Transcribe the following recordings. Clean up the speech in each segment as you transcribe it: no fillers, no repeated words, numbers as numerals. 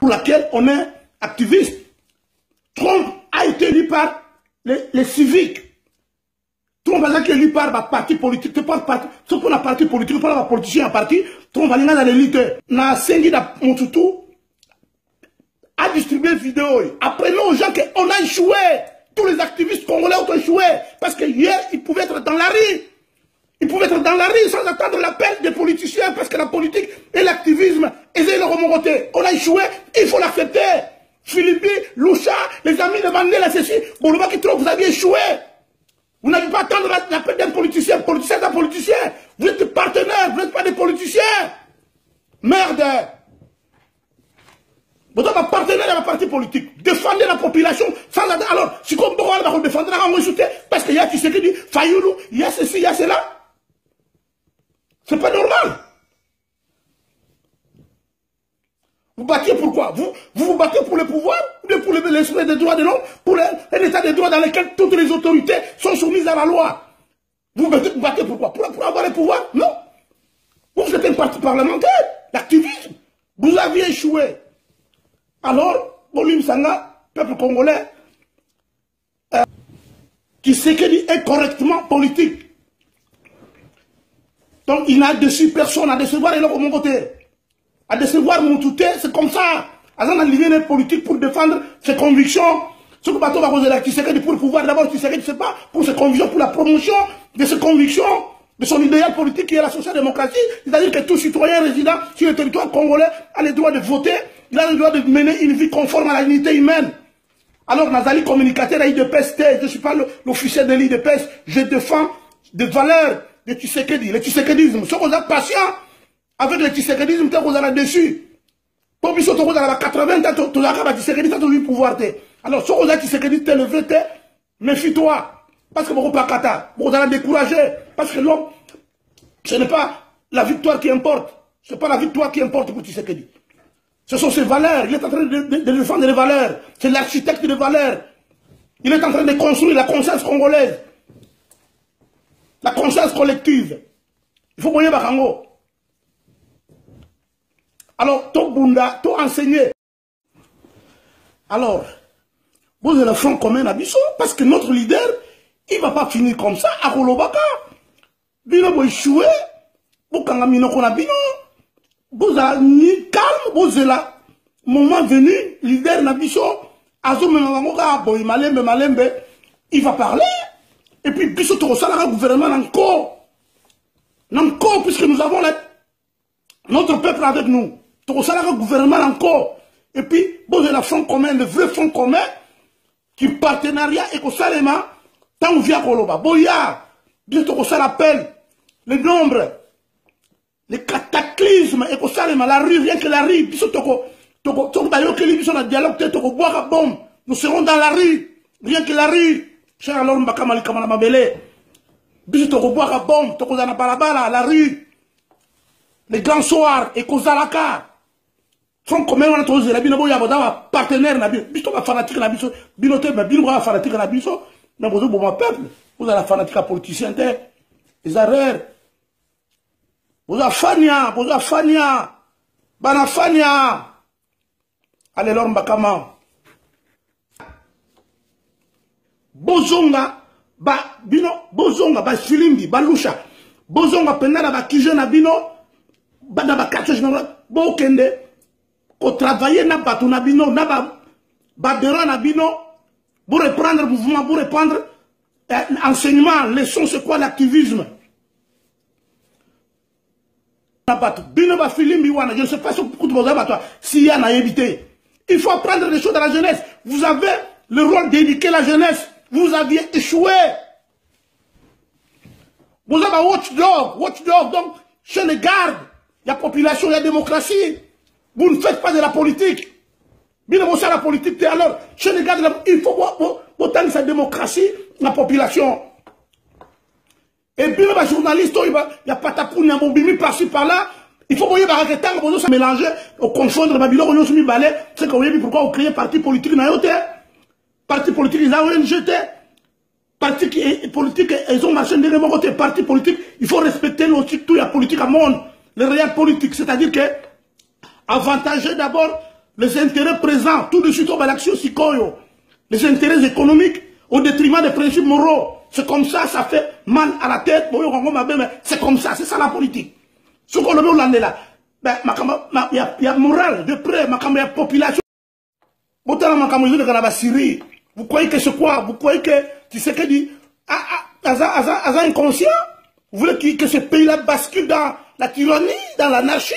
pour laquelle on est activiste. Trump a été élu par les civiques. Trump a été élu par le parti politique. C'est pour la parti politique, pour la politicien en parti. Trump a été dans l'élite. Na sengi da Motutu a distribué vidéo. Apprenons aux gens qu'on a échoué. Tous les activistes congolais ont échoué. Parce que hier, ils pouvaient être dans la rue. Ils pouvaient être dans la rue sans attendre l'appel des politiciens. Parce que la politique et l'activisme, ils ont remonté. On a échoué, il faut l'accepter. Philippe, Loucha, les amis de Mandela, ceci. Boulouba qui trouve, vous avez échoué. Vous n'avez pas attendre l'appel d'un politicien. Politicien d'un politicien. Vous êtes partenaires, vous n'êtes pas des politiciens. Merde. Vous êtes un partenaire de la partie politique. Défendez la population sans attendre. Alors, si comme Boral va défendre, on va soutien. Parce qu'il y a qui se dit, Fayoulou, il y a ceci, il y a cela. C'est pas normal. Vous battez pourquoi? Vous battez pour le pouvoir, ou bien pour l'esprit des droits de l'homme, pour un état de droit dans lequel toutes les autorités sont soumises à la loi. Vous battez pourquoi? Pour avoir le pouvoir? Non. Vous êtes un parti parlementaire, l'activisme. Vous aviez échoué. Alors, Bolim Sanga, peuple congolais, qui sait qu'il est correctement politique. Donc, il n'a déçu personne à décevoir, et là, de mon côté. À décevoir mon touté, c'est comme ça. Azan a livré une politique pour défendre ses convictions. Ce que Bato va poser là, Tshisekedi pour le pouvoir, d'abord, Tshisekedi, c'est pas pour ses convictions, pour la promotion de ses convictions, de son idéal politique qui est la social-démocratie. C'est-à-dire que tout citoyen résident sur le territoire congolais a le droit de voter, il a le droit de mener une vie conforme à la dignité humaine. Alors, Nazali, communicateur à l'IDPS, je ne suis pas l'officier de l'IDPS, je défends des valeurs de Tshisekedi, le tshisekedisme. Ce qu'on a patient avec le tshisekedisme, tu as dessus. Pour que tu as 80 ans, tu as tshisekedi, tu as le pouvoir. Alors, ce qu'on a tshisekedi, tu es levé, méfie-toi. Parce que beaucoup pas kata, beaucoup allez décourager. Parce que l'homme, ce n'est pas la victoire qui importe. Ce n'est pas la victoire qui importe pour Tshisekedi. Ce sont ses valeurs. Il est en train de défendre les valeurs. C'est l'architecte des valeurs. Il est en train de construire la conscience congolaise. La conscience collective. Il faut moyen Bakango. Alors, tout Bunda, tout enseigné. Alors, vous avez le front commun à Bissot, parce que notre leader, il ne va pas finir comme ça, à Kolobaka. Bino va échouer, vous kangamino kona bino, vous avez mis calme, vous avez là, moment venu, leader na Bissot, Azo Memangoka, boy malembe, il va parler, et puis Bissot Torosala, gouvernement encore, puisque nous avons notre peuple avec nous. Torosala, gouvernement encore, et puis vous avez la front commun, le vrai front commun, qui partenariat et Salema, tant via Koloba, Boya, bientôt ça l'appelle, le nombre, les cataclysmes et Salema, la rue, rien que la rue, nous serons dans la rue, rien que la rue, cher alors Mbakama Kamala Mabele, bientôt boire à bombe, toko dans la balabala, la rue, les grands soirs et Kozalaka. Front commun, on a trouvé la bino boya boda partenaire na biso, biso ba fanatique na biso, binote ba bino ba fanatique na biso, na bozo bon peuple, vous avez la fanatique politicien té, les arrêts. Vous avez fania, bana fania. Allez l'or mbakama. Bozonga ba bino, bozonga ba filimbi, ba lusha. Bozonga penana ba kije na bino, ba na ba quartier général, bo kende. Pour travailler na bateau na bino, na badera na bino, pour reprendre le mouvement, pour reprendre enseignement, leçon, c'est quoi l'activisme? Je ne sais pas s'il y a évité. Il faut apprendre des choses dans la jeunesse. Vous avez le rôle d'éduquer la jeunesse. Vous aviez échoué. Vous avez un watchdog, donc chez les gardes, il y a population, il y a démocratie. Vous ne faites pas de la politique. Bien vous la politique, alors, chez les gars, il faut autant de sa démocratie, la population. Et puis, les journalistes, il y a patapou, il y a bobimi par-ci, par-là. Il faut voyez, vous se mélanger, au confondre, Babylone, vous balai, c'est que vous voyez pourquoi vous créez parti politique, parti politique, ils ont ONG, parti politique, ils ont marché de mon côté, parti politique, il faut respecter tout la politique à monde, le réel politique, c'est-à-dire que avantager d'abord les intérêts présents, tout de suite au Balaxio Sikoyo, les intérêts économiques au détriment des principes moraux. C'est comme ça, ça fait mal à la tête, c'est comme ça, c'est ça la politique. Ce qu'on le là, il y a morale de près, il y a population. Vous croyez que c'est quoi? Vous croyez que tu sais que dit, inconscient? Vous voulez que ce pays-là bascule dans la tyrannie, dans l'anarchie?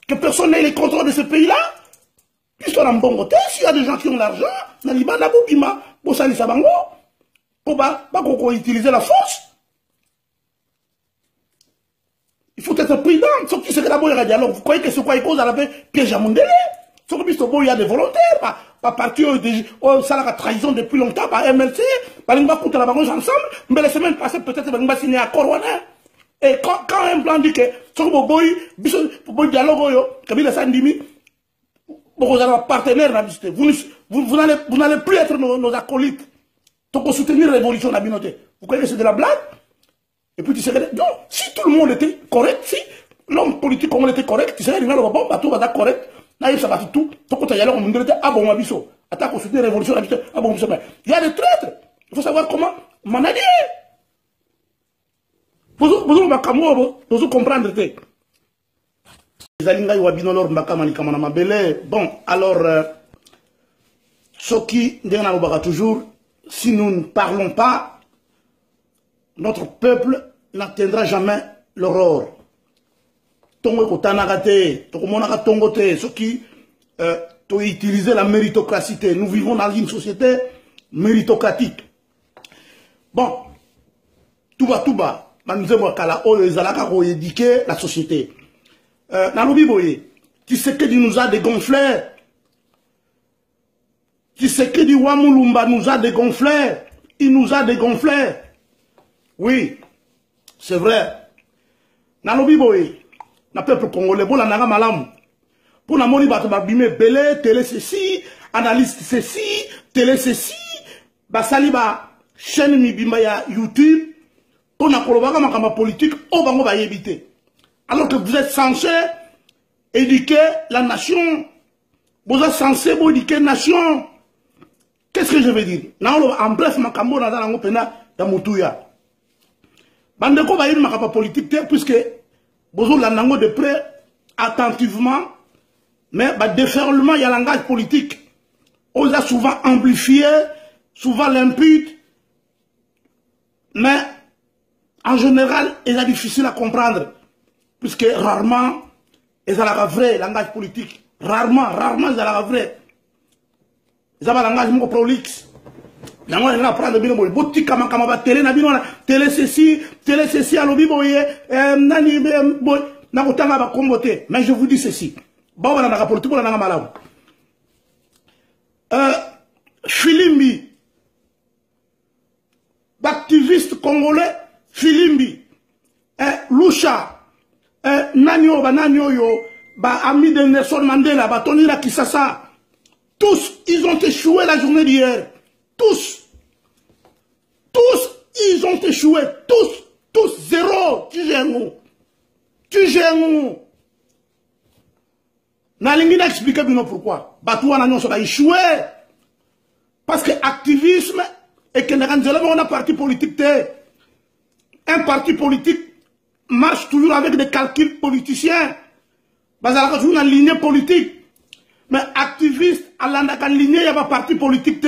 Que personne n'ait les contrôles de ce pays-là? Puisqu'il y a un bon côté, s'il y a des gens qui ont l'argent, pour utiliser la force. Il faut être prudent. Sauf que c'est que d'abord il y a un dialogue. Vous croyez que c'est quoi il cause à la piège à Mondele? Sauf que il y a des volontaires, par parti, ça la trahison depuis longtemps, par MLC, par une bakouta la banque ensemble, mais la semaine passée, peut-être, on va signer un accord. Et quand un plan dit que, sur le dialogue, Kabila Sandimi, vous avez un partenaire, vous n'allez plus être nos acolytes. Donc, soutenir la révolution de la communauté. Vous croyez que c'est de la blague? Et puis, tu sais, non, si tout le monde était correct, si l'homme politique, comme on était correct, tu sais, il y a le bon, tout va être correct. Ça va tout. Donc, il y a l'homme, on dirait, ah bon, on a biso. Attaque, on soutient la révolution, ah bon, il y a des traîtres. Il faut savoir comment manager. Vous comprendre. Bon, alors, ce qui, toujours, si nous ne parlons pas, notre peuple n'atteindra jamais l'aurore. Ce qui utiliser la méritocratie. Nous vivons dans une société méritocratique. Bon, tout bas. Éduquer la société. Tu sais que nous a dégonflé. Tu sais que Wamulumba nous a dégonflé. Il nous a dégonflé. Oui, c'est vrai. Na peuple congolais, pour la naga malam. Pour la moni bato babime belé, télé ceci, analyste ceci, télé ceci, basali ba chaîne mibimba ya YouTube. Pour na kolobaka makamba politique, au bango ba yébité. Alors que vous êtes censé éduquer la nation. Vous êtes censé éduquer la nation. Qu'est-ce que je veux dire? En bref, makambo na dans pena ya mutuya. Bandeko ba yébi makamba politique, puisque vous l'avez de près, attentivement, mais déferlement, il y a un langage politique. On a souvent amplifié, souvent l'impute, mais en général, il est difficile à comprendre, puisque rarement, ils ont un vrai langage politique. Rarement, ils ont un vrai. Ils ont un langage prolixe. Ils ont un prendre bien bon. Boutique comme télé na bino télé ceci à l'obi boye nani boy na kotanga ba kombote. Mais je vous dis ceci. Ba wana na politique na malamu. Filimbi, activiste congolais Filimbi, Lusha, Nanyo yo, ami de Nelson Mandela, Tony Kisasa, tous ils ont échoué la journée d'hier. Tous, ils ont échoué. Tous, zéro. Tu gères nous. Nalingi n'a expliqué pourquoi. Batouana non a échoué. Parce que activisme et que on a parti politique. Un parti politique marche toujours avec des calculs politiciens. Bazalaka toujours une lignée politique. Mais activiste, à la lignée, il y a pas parti politique.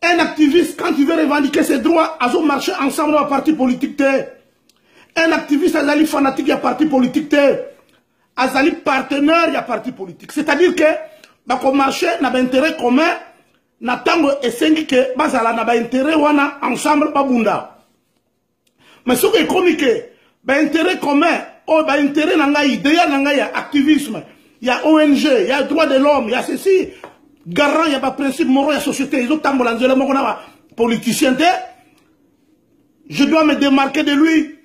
Un activiste, quand il veut revendiquer ses droits, ils ont marché ensemble dans un parti politique. Un activiste, il est fanatique, il y a parti politique. Il est partenaire, il y a parti politique. C'est-à-dire que, dans le marché, on a un intérêt commun, on a un intérêt ensemble, pas bunda. Mais ce qui est comique, l'intérêt commun, l'intérêt, il y a activisme, il y a ONG, il y a droit de l'homme, il y a ceci. Garant, il n'y a pas de principe moral, il y a société, ils ont tant de politicien. Je dois me démarquer de lui.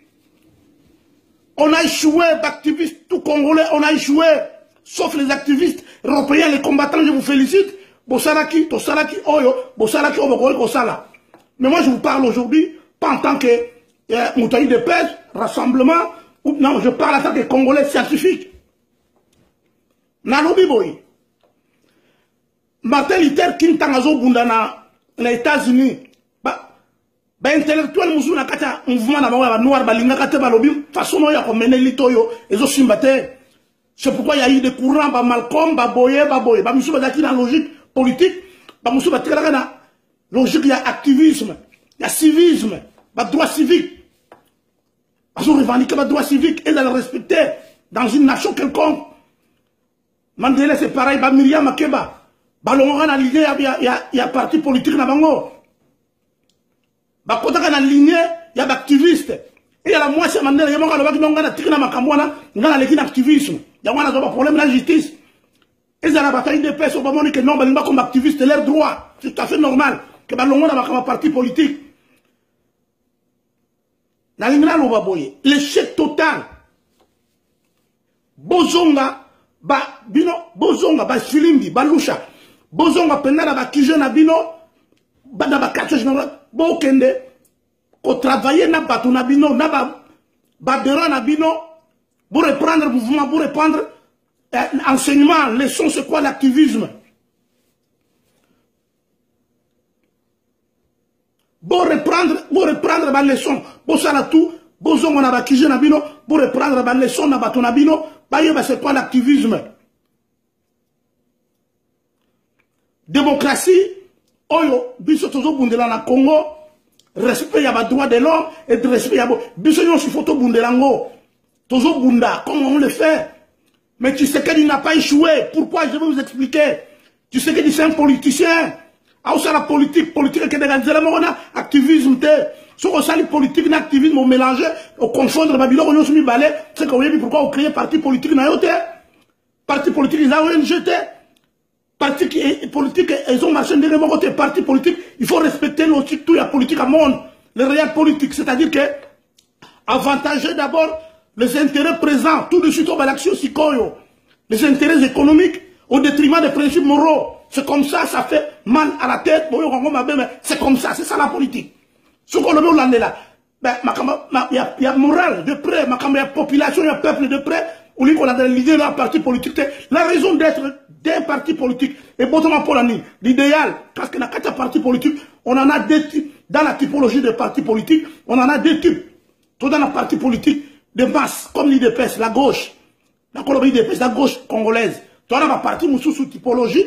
On a échoué d'activistes tout congolais, on a échoué. Sauf les activistes européens, les combattants, je vous félicite. Bosaraki, Tosaraki, Oyo, Bosaraki, Obokore, Kosala. Mais moi, je vous parle aujourd'hui, pas en tant que moutaï de pêche, rassemblement, ou non, je parle en tant que congolais scientifique. Nalobi boy. Martin Luther King tangazo bunda na États-Unis. Ba intellectuel musu na kata mouvement na bango ba noir balinga kata balobi façon ya ko mener litoyo ezo simbate. C'est pourquoi il y a eu des courants ba Malcolm ba boye. Ba musu ba daki na logique politique, ba musu ba tiraka na logique ya activisme, ya civisme, ba droit civique. Ils ont revendiqué le droit civique et de le respecter dans une nation quelconque. Mandela c'est pareil, bah Myriam Makeba, bah l'on a ligne, il y a parti politique na bango. Bah quand on a ligne, il y a d'activistes. Et il y a la moitié Mandela, il y a mon gars qui n'ont pas tiré na makambwana, il y a l'équipe d'activisme. Il y a un problème de la justice. Et il y a la bataille de paix, sur le moment que non, bah ils sont comme activistes, c'est leur droit. C'est tout à fait normal que bah l'on a un parti politique. L'échec total. Bozonga, Bozonga, Filimbi, Balusha, Bozonga, Penada, Kijana Bino, Badaba Kachosh, Bokende, ko travailler na Batuna Bino, na Badera na Bino, pour reprendre le mouvement, pour reprendre enseignement, leçon, c'est quoi l'activisme? Pour reprendre ma leçon, pour ça tout, pour ça on a bakije nabino, pour reprendre ma leçon na batonabino, c'est quoi l'activisme? Démocratie, oyo, biso tozo bundela na Congo, respect ya ba droit de l'homme et de respect ya biso yon si photo bundelango, tozo bunda, comment on le fait? Mais tu sais qu'il n'a pas échoué, pourquoi je vais vous expliquer? Tu sais qu'il c'est un politicien. Ah, ça la politique qui est dégagée, activisme, ce qu'on sait, politique et activisme, on mélange, on confondre, on se met balai, c'est qu'on dit pourquoi on crée parti politique, parti politique, ils ont rejeté, parti politique, ils ont marché de mon côté, parti politique, il faut respecter l'autre, tout la politique à monde, le réel politique, c'est-à-dire que, avantager d'abord les intérêts présents, tout de suite, on va l'action, les intérêts économiques, au détriment des principes moraux. C'est comme ça, ça fait mal à la tête. C'est comme ça, c'est ça la politique. Ce qu'on a vu là, il y a morale de près, il y a population, il y a peuple de près. Au lieu qu'on a l'idée de la parti politique, la raison d'être d'un parti politique, et pourtant pour l'idéal, parce que dans quatre partis politiques, on en a deux types. Dans la typologie des partis politiques, on en a deux types. Tout dans la parti politique de masse, comme l'IDPS, la gauche. La l'IDPS, la gauche congolaise. Tout dans la partie sous typologie.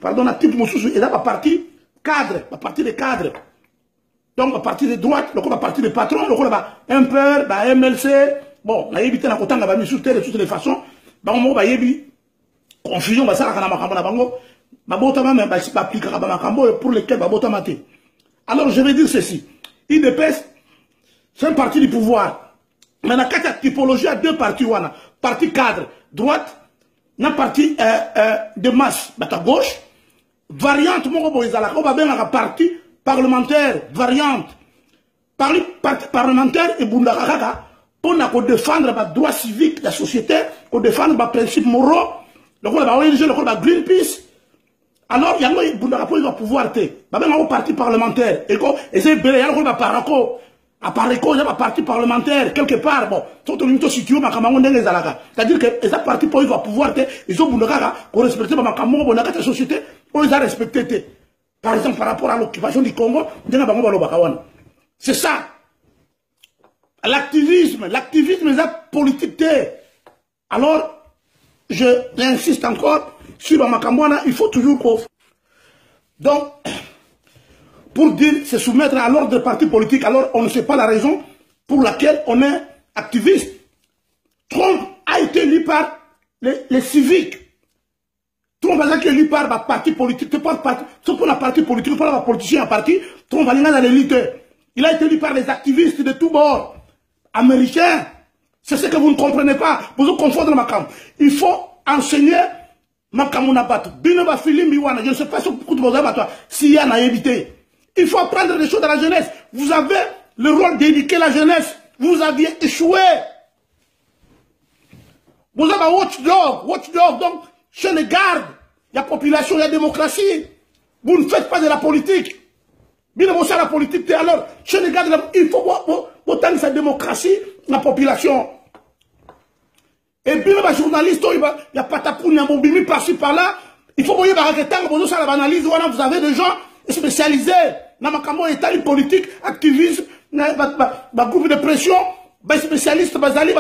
Pardon, la type Moussoussou, et là, la partie cadre, la partie des cadres. Donc, la partie de droite, la partie des patrons, un peu, MLC, bon, on a évité la côté, on a mis sous terre de toutes les façons, on a évité confusion, ça, pour lesquels, alors, je vais dire ceci. IDPS, c'est un parti du pouvoir. Mais dans la typologie, il y a deux partis, parti cadre, droite, na parti de masse, à gauche, variante, on va parti parlementaire, variante, parti parlementaire et Bundarakaka, pour défendre les droits civiques de la société, pour défendre les principes moraux, le ONG, le Greenpeace. Alors, il y a un Bundarakaka qui va pouvoir être, un parti parlementaire, et c'est il y a un parako. À part les causes, il y a un parti parlementaire, quelque part, bon, tout le monde situé, c'est-à-dire que les partis pour pouvoir, ils ont respecté la société, on les a respectés. Par exemple, par rapport à l'occupation du Congo, c'est ça. L'activisme est la politique. Alors, j'insiste encore, sur Makambouana, il faut toujours qu'on... Donc, pour dire, se soumettre à l'ordre des partis politiques, alors on ne sait pas la raison pour laquelle on est activiste. Trump a été élu par les civiques. Trump a été élu par le parti politique. C'est pour la parti politique, pas la politicien à parti. Trump a été l'élite. Il a été élu par les activistes de tous bords. Américains. C'est ce que vous ne comprenez pas. Vous confondez ma cam. Il faut enseigner ma camouna Binoba Filim Biwana. Je ne sais pas si vous avez s'il y a à éviter. Il faut apprendre des choses dans la jeunesse. Vous avez le rôle d'éduquer la jeunesse. Vous aviez échoué. Vous avez un watchdog. Donc, chez les gardes, il y a population, il y a démocratie. Vous ne faites pas de la politique. Bien vous la politique, alors, chez les gardes, il faut autant que sa démocratie, la population. Et puis les journalistes, il y a Patapoun, il y a Mobimi par-ci par-là. Il faut voir l'analyse, vous avez des gens spécialisés dans le politique, activisme, groupe de pression, spécialistes, les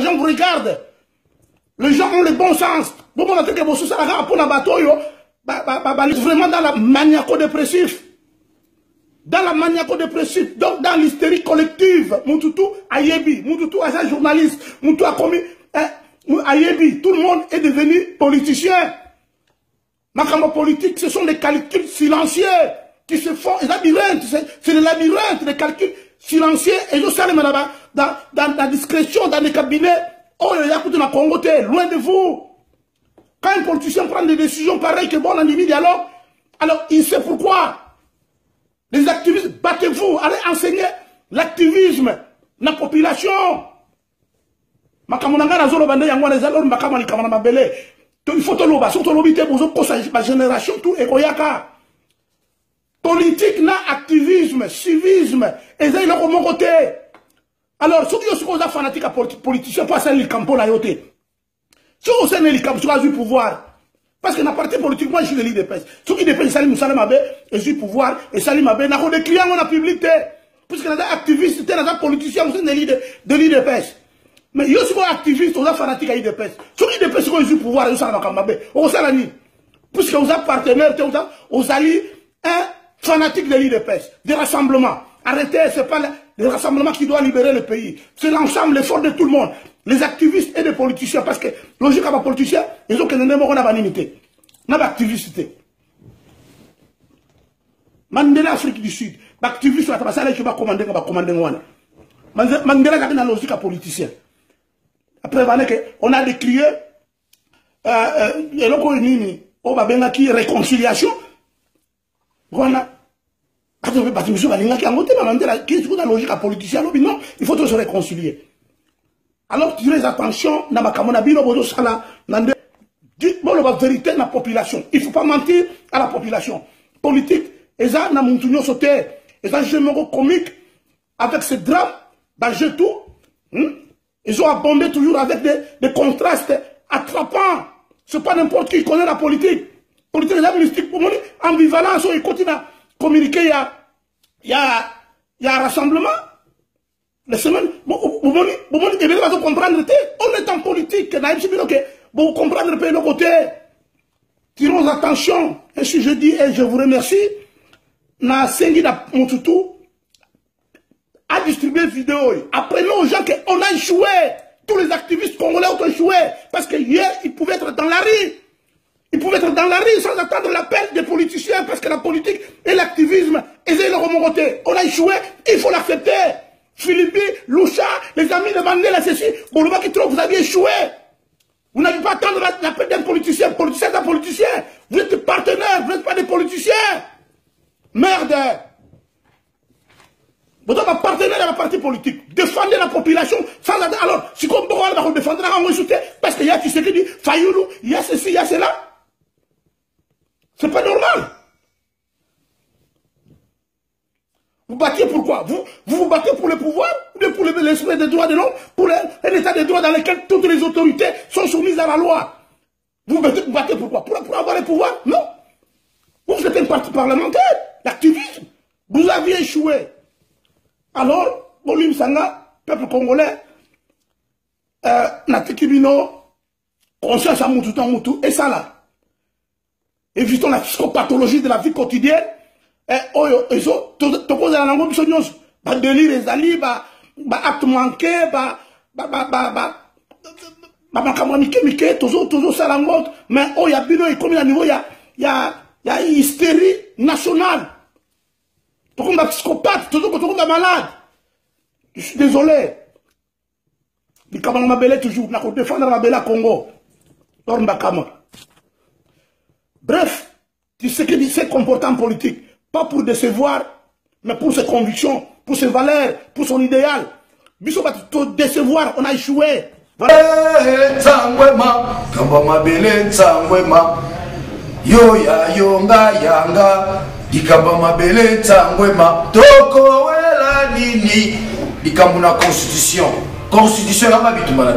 gens vous regardent. Les gens ont le bon sens. Vraiment dans la maniaco-dépressif. Dans la maniaco-dépressif, donc dans l'hystérie collective. Moutoutou Ayebi, Moutoutou agent journaliste, Moutoutou a commis Ayebi, tout le monde est devenu politicien. Makambo politique, ce sont des calculs silencieux qui se font, les labyrinthes, c'est le labyrinthe, des calculs silencieux, et je sais, dans la discrétion, dans les cabinets, oh, il y a tout dans Congo, loin de vous. Quand un politicien prend des décisions pareilles que bon, on a mis dialogue, alors il sait pourquoi. Les activistes, battez-vous, allez enseigner l'activisme, la population. Makamunanga na zolo bande yango les alor makamani kamana mabele. Il faut te loba, surtout lobité bozo kosa ma génération tout ekoyaka. Politique na activisme, civisme, et ça il est au mon côté. Alors ceux qui sont fanatiques à politiciens pas les campos la yote. Ceux qui sont les campos sur le pouvoir. Parce que dans la partie politique, moi je suis le leader de presse. Ceux qui dépendent de Salim Moussala et du pouvoir, et Salim Abé, n'a pas de clients dans la publicité. Puisque les activistes, les politiciens, sont des leaders de presse. Mais il y a aussi des activistes, des fanatiques à l'IDPS. Ceux qui dépendent du pouvoir, ils sont dans la Puisque vous avez partenaires, vous avez un fanatique de l'IDPS, des rassemblements. Arrêtez, ce n'est pas le rassemblement qui doit libérer le pays. C'est l'ensemble, l'effort de tout le monde. Les activistes et les politiciens, parce que, logique à les politiciens, ils ont que nous n'avons pas limité. Nous avons activité. Mandela, Afrique du Sud, l'activiste, ça va commander. Mandela, c'est la logique à politicien. Après, on a décrié, et on va bien réconciliation. Voilà. Il faut se réconcilier. Alors, tirez attention, dans la vérité de la population. Il ne faut pas mentir à la population. Politique, et ça, dans mon tournoi sauté, et ça, je me comique avec ce drame, je tout. Ils ont abondé toujours avec des contrastes attrapants. Ce n'est pas n'importe qui connaît la politique. Politique, la mystique, pour moi, ambivalence, ils continuent à communiquer, il y a un rassemblement. Les semaines, vous comprendre, on est en politique, vous comprendre le côté. Tirons attention, et si je dis, et je vous remercie, na sengi na Moutoutou a distribué vidéo. Apprenons aux gens qu'on a échoué. Tous les activistes congolais ont échoué. Parce que hier, ils pouvaient être dans la rue. Ils pouvaient être dans la rue sans attendre l'appel des politiciens. Parce que la politique et l'activisme, ils ont remonté. On a échoué, il faut l'accepter. Philippe, Loucha, les amis de Mandela, ceci, Boulouba qui trouve, vous avez échoué. Vous n'avez pas attendre l'appel d'un politicien. Politicien, c'est un politicien. Vous êtes des partenaires, vous n'êtes pas des politiciens. Merde. Vous êtes un partenaire de la partie politique. Défendez la population sans attendre. Alors, si comme on va défendre, on va insulter. Parce qu'il y a qui se dit, Fayoulou, il y a ceci, il y a cela. C'est pas normal. Vous battez pourquoi? Vous battez pour le pouvoir, ou pour l'esprit des droits de l'homme, pour un état de droit dans lequel toutes les autorités sont soumises à la loi. Vous battez pourquoi? Pour avoir le pouvoir? Non. Vous êtes un parti parlementaire, l'activisme. Vous aviez échoué. Alors, Bolim Sanga, peuple congolais, Natikibino, conscience à Moutou, et ça là. Évitons la psychopathologie de la vie quotidienne. Et ils ont tout la langue de délire, les alliés, acte manqué, toujours ça la langue. Mais il y a bino, il comme à niveau, il y a hystérie nationale. Tout comme un psychopathe, toujours comme un malade. Je suis désolé. Les Kamang Mabele toujours, n'a qu'à défendre Mabele Congo. Bref, tu sais que c'est comportement politique. Pas pour décevoir, mais pour ses convictions, pour ses valeurs, pour son idéal. Biso va te décevoir, on a échoué. Yoya yonga yanga dikamba mabele tsangwema toko wela nini dikamuna constitution na mabitumana